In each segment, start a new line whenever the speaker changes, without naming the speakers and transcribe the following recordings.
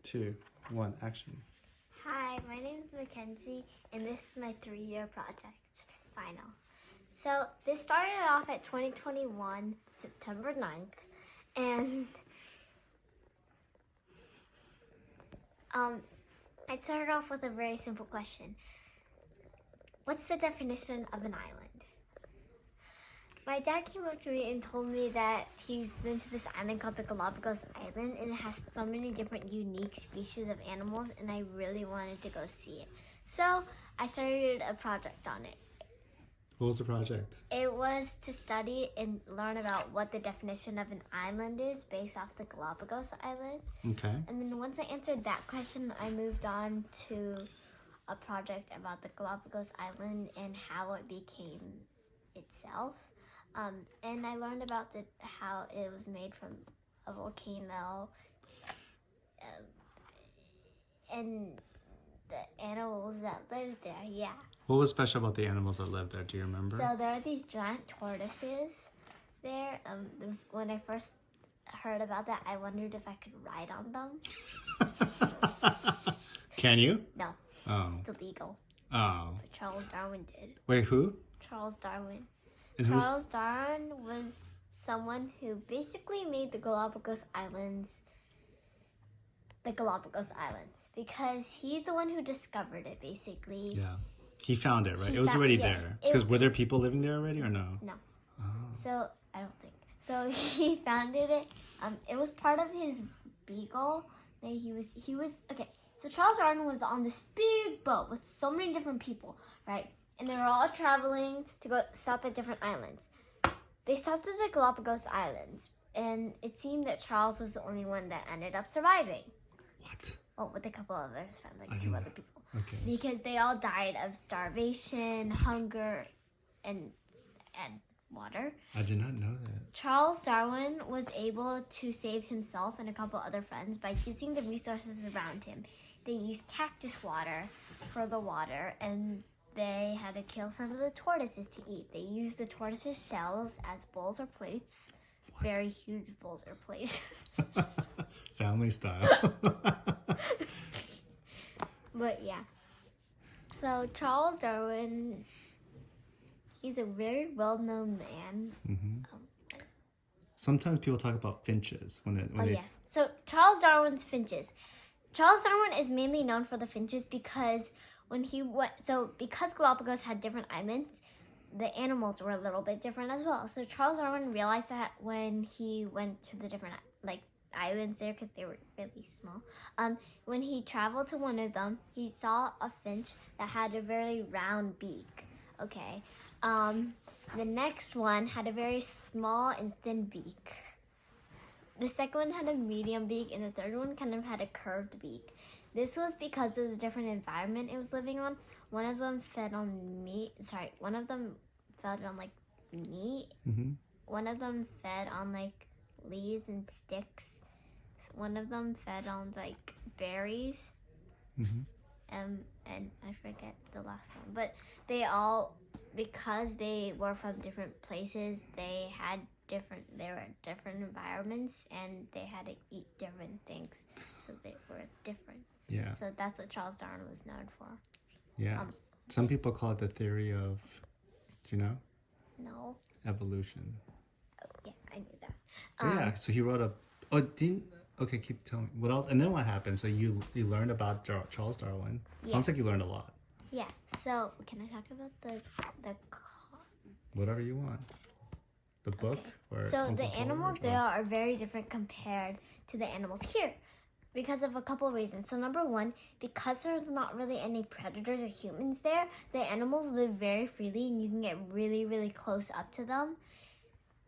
2, 1, action.
Hi, my name is Mackenzie, and this is my 3-year project, final. So this started off at 2021, September 9th, and I started off with a very simple question. What's the definition of an island? My dad came up to me and told me that he's been to this island called the Galapagos Island, and it has so many different unique species of animals, and I really wanted to go see it. So I started a project on it.
What was the project?
It was to study and learn about what the definition of an island is based off the Galapagos Island.
Okay.
And then once I answered that question, I moved on to a project about the Galapagos Island and how it became itself. And I learned about how it was made from a volcano and the animals that live there, yeah.
What was special about the animals that lived there? Do you remember?
So there are these giant tortoises there. When I first heard about that, I wondered if I could ride on them.
Can you?
No.
Oh.
It's illegal.
Oh.
But Charles Darwin did.
Wait, who?
Charles Darwin.
And
Charles Darwin was someone who basically made the Galapagos Islands because he's the one who discovered it, basically.
Yeah. He found it, right? It was already there. Because were there people living there already or no?
No.
Oh.
So, I don't think. So, he founded it. It was part of his beagle. That he was, okay. So, Charles Darwin was on this big boat with so many different people, right? And they were all traveling to go stop at different islands. They stopped at the Galapagos Islands, and it seemed that Charles was the only one that ended up surviving.
What?
Well, with a couple others, like 2 other people.
Okay.
Because they all died of starvation, hunger, and water.
I did not know that.
Charles Darwin was able to save himself and a couple other friends by using the resources around him. They used cactus water for the water, and they had to kill some of the tortoises to eat. They used the tortoises' shells as bowls or plates. What? Very huge bowls or plates.
Family style.
But yeah. So Charles Darwin, he's a very well-known man.
Mm-hmm. Sometimes people talk about finches
yes. So Charles Darwin's finches. Charles Darwin is mainly known for the finches because because Galapagos had different islands, the animals were a little bit different as well. So Charles Darwin realized that when he went to the different islands there, because they were really small. When he traveled to one of them, he saw a finch that had a very round beak. Okay. The next one had a very small and thin beak. The second one had a medium beak, and the third one kind of had a curved beak. This was because of the different environment it was living on. One of them fed on meat. One of them fed on meat.
Mm-hmm.
One of them fed on leaves and sticks. One of them fed on berries.
Mm-hmm.
And I forget the last one. But they all, because they were from different places, they were different environments, and they had to eat different things. So they were different.
Yeah.
So that's what Charles Darwin was known for.
Yeah. Some people call it the theory of, do you know?
No.
Evolution.
Oh, yeah, I knew that.
Yeah, so he wrote okay, keep telling me. What else? And then what happened? So you learned about Charles Darwin. Sounds like you learned a lot.
Yeah, so can I talk about the
whatever you want. The book?
Okay.
Or
so the animals there are very different compared to the animals here, because of a couple of reasons. So number one, because there's not really any predators or humans there, the animals live very freely and you can get really, really close up to them.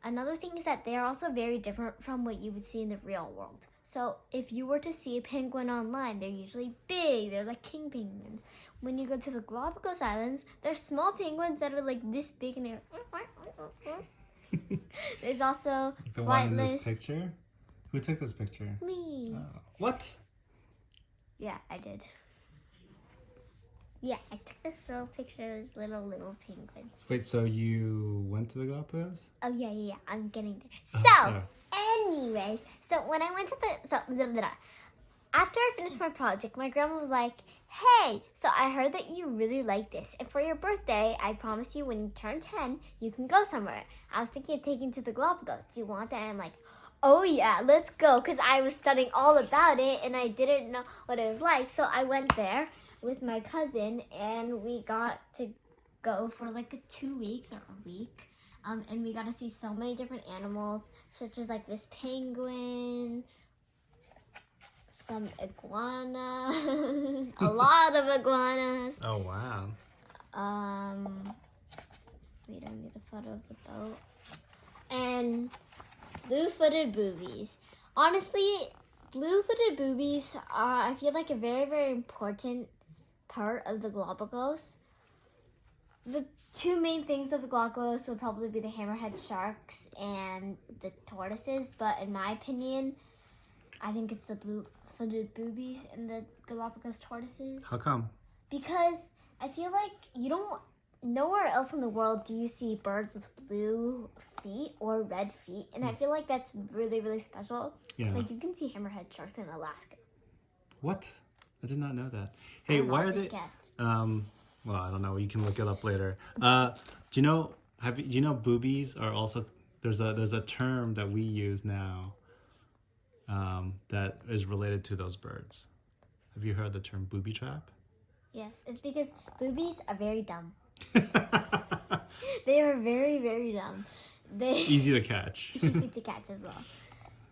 Another thing is that they are also very different from what you would see in the real world. So if you were to see a penguin online, they're usually big. They're like king penguins. When you go to the Galapagos Islands, they're small penguins that are this big, and they're... There's also
the one in this picture? Who took this picture?
Me.
Oh. What?
Yeah, I did. Yeah, I took this little picture of this little penguin.
Wait, so you went to the Galapagos?
Oh, yeah, I'm getting there.
Oh,
anyways, so when I went to after I finished my project, my grandma was like, hey, so I heard that you really like this. And for your birthday, I promise you when you turn 10, you can go somewhere. I was thinking of taking to the Galapagos. Do you want that? And I'm like, oh yeah, let's go. Because I was studying all about it and I didn't know what it was like. So I went there with my cousin and we got to go for like 2 weeks or a week. And we got to see so many different animals, such as like this penguin, some iguanas, a lot of iguanas.
Oh, wow.
We don't need a photo of the boat. And blue-footed boobies. Honestly, blue-footed boobies are, I feel like, a very, very important part of the Galapagos. The two main things of the Galapagos would probably be the hammerhead sharks and the tortoises, but in my opinion, I think it's the blue-footed boobies and the Galapagos tortoises.
How come?
Because I feel like nowhere else in the world do you see birds with blue feet or red feet, and I feel like that's really, really special.
Yeah.
Like you can see hammerhead sharks in Alaska.
What? I did not know that. Hey, why are they?
Guessed.
Well, I don't know. You can look it up later. Do you know? Do you know boobies are also? There's a term that we use now. That is related to those birds. Have you heard the term booby trap?
Yes, it's because boobies are very dumb. They are very, very dumb.
Easy to catch.
Easy to catch as well.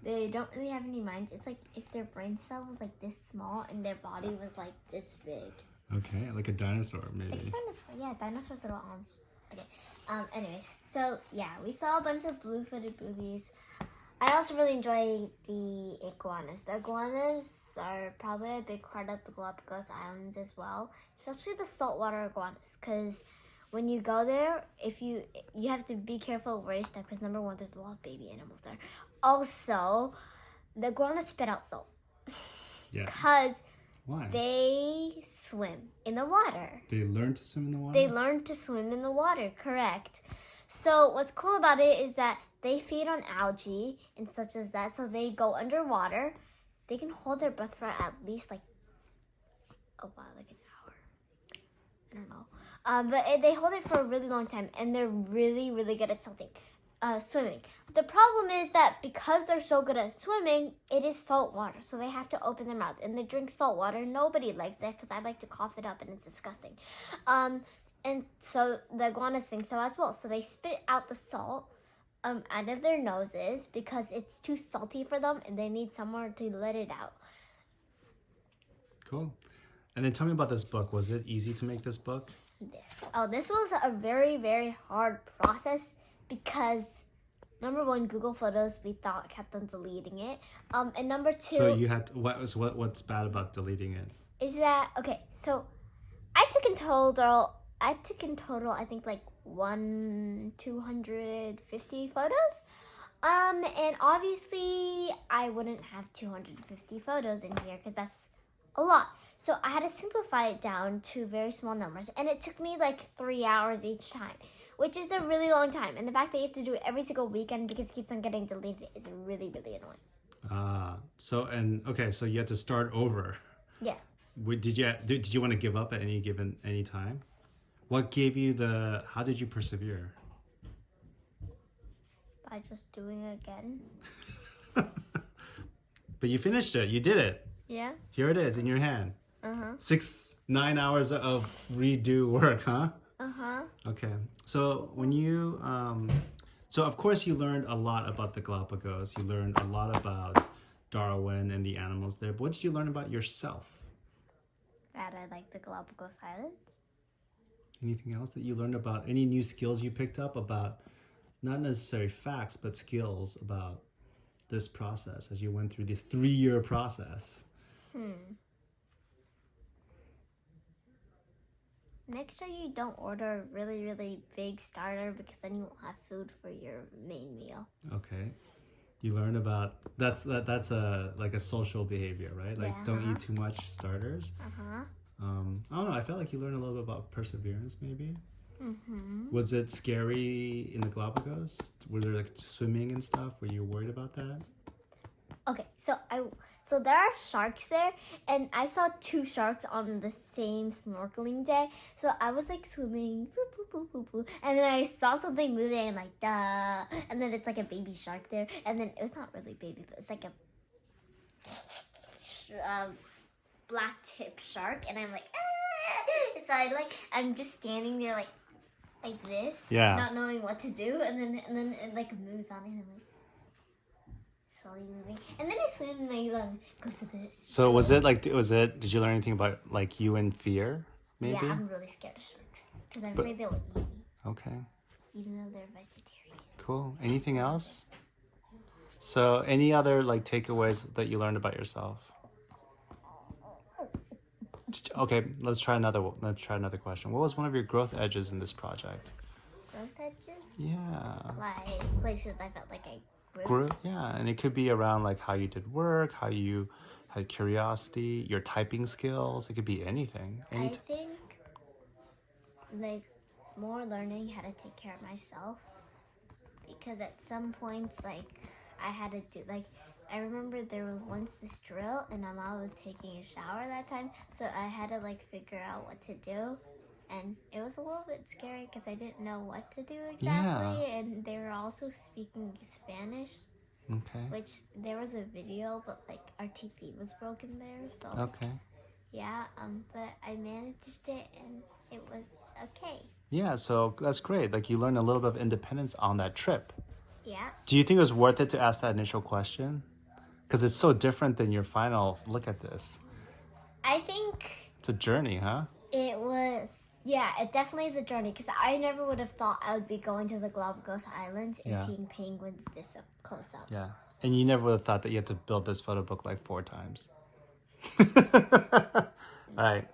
They don't really have any minds. It's like if their brain cell was like this small and their body was like this big.
Okay, like a dinosaur maybe.
Like a dinosaur. Yeah, dinosaurs with little arms. Okay. Anyways, so yeah, we saw a bunch of blue-footed boobies. I also really enjoy the iguanas. The iguanas are probably a big part of the Galapagos Islands as well, especially the saltwater iguanas. Because when you go there, you have to be careful where you step. Because number one, there's a lot of baby animals there. Also, the iguanas spit out salt.
Yeah.
Because
why?
They swim in the water.
They learn to swim in the water?
They learn to swim in the water, correct. So what's cool about it is that they feed on algae and such as that. So they go underwater. They can hold their breath for at least like an hour. I don't know. But they hold it for a really long time. And they're really, really good at swimming. The problem is that because they're so good at swimming, it is salt water. So they have to open their mouth. And they drink salt water. Nobody likes that because I like to cough it up and it's disgusting. And so the iguanas think so as well. So they spit out the salt out of their noses because it's too salty for them and they need somewhere to let it out.
Cool. And then tell me about this book. Was it easy to make this book?
This was a very, very hard process because number one, Google Photos we thought kept on deleting it. And number two.
So you had what's bad about deleting it?
Is that okay? So I took in total I think like 250 photos. And obviously I wouldn't have 250 photos in here because that's a lot. So I had to simplify it down to very small numbers. And it took me like 3 hours each time, which is a really long time. And the fact that you have to do it every single weekend because it keeps on getting deleted is really, really annoying.
So you had to start over.
Yeah.
Did you want to give up at any time? What gave you how did you persevere?
By just doing it again.
But you finished it. You did it.
Yeah.
Here it is in your hand. 9 hours of redo work, huh? Okay. So when you, so of course you learned a lot about the Galapagos. You learned a lot about Darwin and the animals there. But what did you learn about yourself?
That I like the Galapagos Islands.
Anything else that you learned about? Any new skills you picked up about, not necessarily facts, but skills about this process as you went through this 3-year process?
Make sure you don't order a really, really big starter because then you won't have food for your main meal.
Okay. You learn about that's a like a social behavior, right? Like don't eat too much starters. I don't know. I felt like you learned a little bit about perseverance, maybe. Was it scary in the Galapagos? Were there like swimming and stuff? Were you worried about that?
Okay, so So there are sharks there, and I saw 2 sharks on the same snorkeling day. So I was like swimming, boop, boop, boop, boop, boop, and then I saw something moving, and like duh, and then it's like a baby shark there, and then it was not really baby, but it's like a black tip shark, and I'm like, ah! So I'm just standing there like this, not knowing what to do, and then it like moves on, and I'm like. Slowly moving, and then I swim and I go to this.
So did you learn anything about like you and fear? Maybe.
Yeah, I'm really scared of sharks because I'm afraid they'll eat me.
Okay.
Even though they're vegetarian.
Cool. Anything else? So any other like takeaways that you learned about yourself? Okay, let's try another question. What was one of your growth edges in this project?
Growth edges?
Yeah.
Like places I felt like I
grew. Yeah, and it could be around like how you did work, how you had curiosity, your typing skills. It could be anything.
I think like more learning how to take care of myself, because at some points like I had to do like I remember there was once this drill and my mom was taking a shower that time, so I had to like figure out what to do. And it was a little bit scary because I didn't know what to do exactly. Yeah. And they were also speaking Spanish.
Okay.
Which there was a video, but like our TV was broken there. So.
Okay.
Yeah, but I managed it and it was okay.
Yeah, so that's great. Like you learned a little bit of independence on that trip.
Yeah.
Do you think it was worth it to ask that initial question? Because it's so different than your final look at this.
I think...
It's a journey, huh?
It was... Yeah, it definitely is a journey, because I never would have thought I would be going to the Galapagos Islands and seeing penguins this up close up.
Yeah, and you never would have thought that you had to build this photo book like 4 times. All right.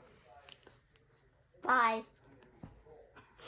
Bye.